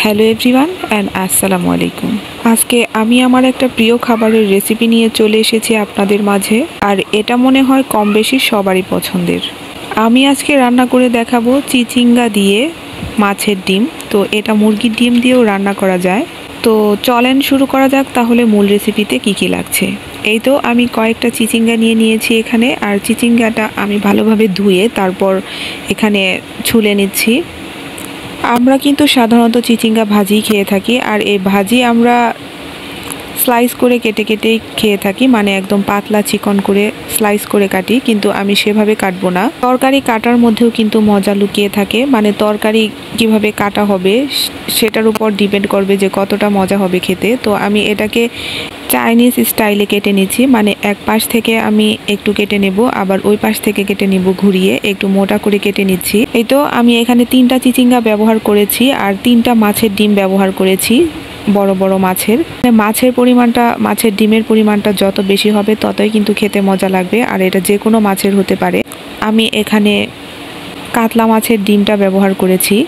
Hello everyone and আসসালামু আলাইকুম। আজকে আমি আমার একটা প্রিয় খাবারের রেসিপি নিয়ে চলে এসেছি আপনাদের মাঝে, আর এটা মনে হয় কম বেশি সবারই পছন্দের। আমি আজকে রান্না করে দেখাবো চিচিঙ্গা দিয়ে মাছের ডিম। তো এটা মুরগির ডিম দিয়েও রান্না করা যায়। তো চলেন শুরু করা যাক তাহলে মূল রেসিপিতে কি কি লাগছে। এই তো আমি কয়েকটা চিচিঙ্গা নিয়ে নিয়েছি এখানে, আর চিচিঙ্গাটা আমি ভালোভাবে ধুয়ে তারপর এখানে ছুলে নিচ্ছি। আমরা কিন্তু সাধারণত চিচিঙ্গা ভাজি খেয়ে থাকি, আর এই ভাজি আমরা স্লাইস করে কেটে কেটে খেয়ে থাকি, মানে একদম পাতলা চিকন করে স্লাইস করে কাটি, কিন্তু আমি সেভাবে কাটবো না। তরকারি কাটার মধ্যেও কিন্তু মজা লুকিয়ে থাকে, মানে তরকারি কিভাবে কাটা হবে সেটার উপর ডিপেন্ড করবে যে কতটা মজা হবে খেতে। তো আমি এটাকে চাইনিজ স্টাইলে কেটে নিচ্ছি, মানে এক পাশ থেকে আমি একটু কেটে নেব, আবার ওই পাশ থেকে কেটে নেব, ঘুরিয়ে একটু মোটা করে কেটে নিচ্ছি। এই তো আমি এখানে 3টা চিচিঙ্গা ব্যবহার করেছি আর 3টা মাছের ডিম ব্যবহার করেছি, বড় বড় মাছের ডিমের পরিমাণটা যত বেশি হবে ততই কিন্তু খেতে মজা লাগবে, আর এটা যে কোনো মাছের হতে পারে। আমি এখানে কাতলা মাছের ডিমটা ব্যবহার করেছি।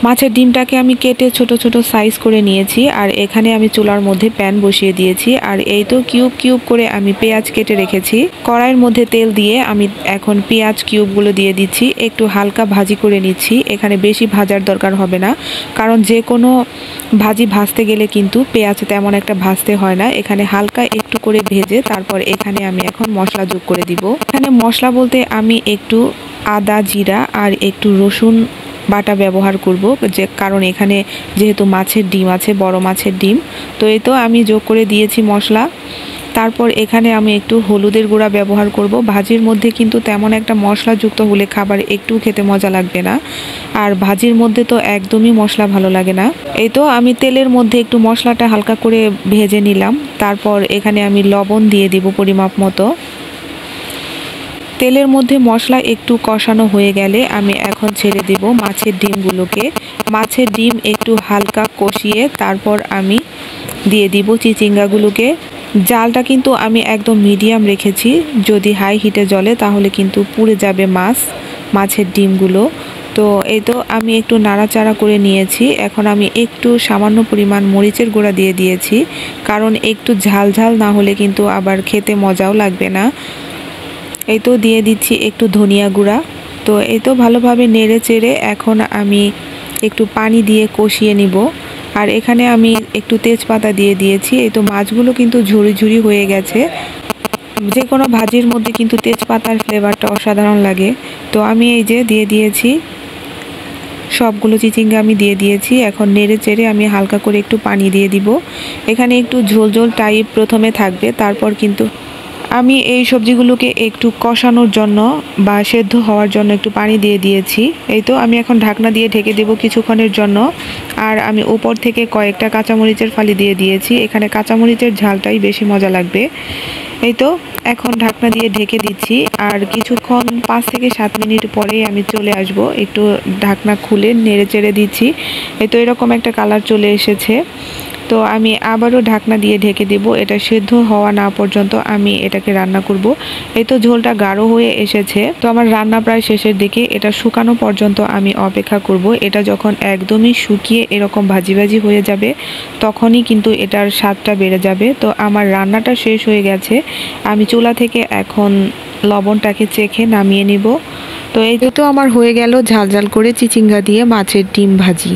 মাছের ডিমটাকে আমি কেটে ছোট ছোট সাইজ করে নিয়েছি, আর এখানে আমি চুলার মধ্যে প্যান বসিয়ে দিয়েছি। আর এই তো কিউব কিউব করে আমি পেঁয়াজ কেটে রেখেছি। কড়াইয়ের মধ্যে তেল দিয়ে আমি এখন পেঁয়াজ কিউবগুলো দিয়ে দিচ্ছি, একটু হালকা ভাজি করে নিচ্ছি। এখানে বেশি ভাজার দরকার হবে না, কারণ যে কোনো ভাজি ভাজতে গেলে কিন্তু পেঁয়াজ তেমন একটা ভাজতে হয় না। এখানে হালকা একটু করে ভেজে তারপর এখানে আমি এখন মশলা যোগ করে দিব। এখানে মশলা বলতে আমি একটু আদা, জিরা আর একটু রসুন বাটা ব্যবহার করব, যে কারণ এখানে যেহেতু মাছের ডিম আছে, বড় মাছের ডিম। তো এই তো আমি যোগ করে দিয়েছি মশলা। তারপর এখানে আমি একটু হলুদের গুঁড়া ব্যবহার করব। ভাজির মধ্যে কিন্তু তেমন একটা মশলা যুক্ত হলে খাবার একটু খেতে মজা লাগবে না, আর ভাজির মধ্যে তো একদমই মশলা ভালো লাগে না। এই তো আমি তেলের মধ্যে একটু মশলাটা হালকা করে ভেজে নিলাম। তারপর এখানে আমি লবণ দিয়ে দিব পরিমাপ মতো। তেলের মধ্যে মশলা একটু কষানো হয়ে গেলে আমি এখন ছেড়ে দেব মাছের ডিমগুলোকে। মাছের ডিম একটু হালকা কষিয়ে তারপর আমি দিয়ে দিব চিচিঙ্গাগুলোকে। জালটা কিন্তু আমি একদম মিডিয়াম রেখেছি, যদি হাই হিটে জ্বলে তাহলে কিন্তু পুড়ে যাবে মাছের ডিমগুলো। তো এই তো আমি একটু নাড়াচাড়া করে নিয়েছি। এখন আমি একটু সামান্য পরিমাণ মরিচের গুঁড়া দিয়ে দিয়েছি, কারণ একটু ঝাল ঝাল না হলে কিন্তু আবার খেতে মজাও লাগবে না। এই তো দিয়ে দিচ্ছি একটু ধনিয়া গুঁড়া। তো এই তো ভালোভাবে নেড়ে চেড়ে এখন আমি একটু পানি দিয়ে কষিয়ে নিব। আর এখানে আমি একটু তেজপাতা দিয়ে দিয়েছি। এই তো মাছগুলো কিন্তু ঝুরি ঝুরি হয়ে গেছে। যে কোনো ভাজির মধ্যে কিন্তু তেজপাতার ফ্লেভারটা অসাধারণ লাগে। তো আমি এই যে দিয়ে দিয়েছি সবগুলো চিচিঙ্গা, আমি দিয়ে দিয়েছি। এখন নেড়ে চেড়ে আমি হালকা করে একটু পানি দিয়ে দিব। এখানে একটু ঝোল ঝোল টাইপ প্রথমে থাকবে, তারপর কিন্তু আমি এই সবজিগুলোকে একটু কষানোর জন্য বা সেদ্ধ হওয়ার জন্য একটু পানি দিয়ে দিয়েছি। এই তো আমি এখন ঢাকনা দিয়ে ঢেকে দেব কিছুক্ষণের জন্য। আর আমি উপর থেকে কয়েকটা কাঁচামরিচের ফালি দিয়ে দিয়েছি। এখানে কাঁচামরিচের ঝালটাই বেশি মজা লাগবে। এই তো এখন ঢাকনা দিয়ে ঢেকে দিচ্ছি, আর কিছুক্ষণ 5 থেকে 7 মিনিট পরেই আমি চলে আসব। একটু ঢাকনা খুলে নেড়ে চেড়ে দিচ্ছি। এই তো এরকম একটা কালার চলে এসেছে। তো আমি আবারও ঢাকনা দিয়ে ঢেকে দেব। এটা সেদ্ধ হওয়া না পর্যন্ত আমি এটাকে রান্না করব। এই তো ঝোলটা গাঢ় হয়ে এসেছে। তো আমার রান্না প্রায় শেষের দিকে। এটা শুকানো পর্যন্ত আমি অপেক্ষা করব। এটা যখন একদমই শুকিয়ে এরকম ভাজি ভাজি হয়ে যাবে তখনই কিন্তু এটার স্বাদটা বেড়ে যাবে। তো আমার রান্নাটা শেষ হয়ে গেছে। আমি চুলা থেকে এখন লবণটাকে চেখে নামিয়ে নিব। তো এই তো আমার হয়ে গেল ঝাল ঝাল করে চিচিঙ্গা দিয়ে মাছের ডিম ভাজি।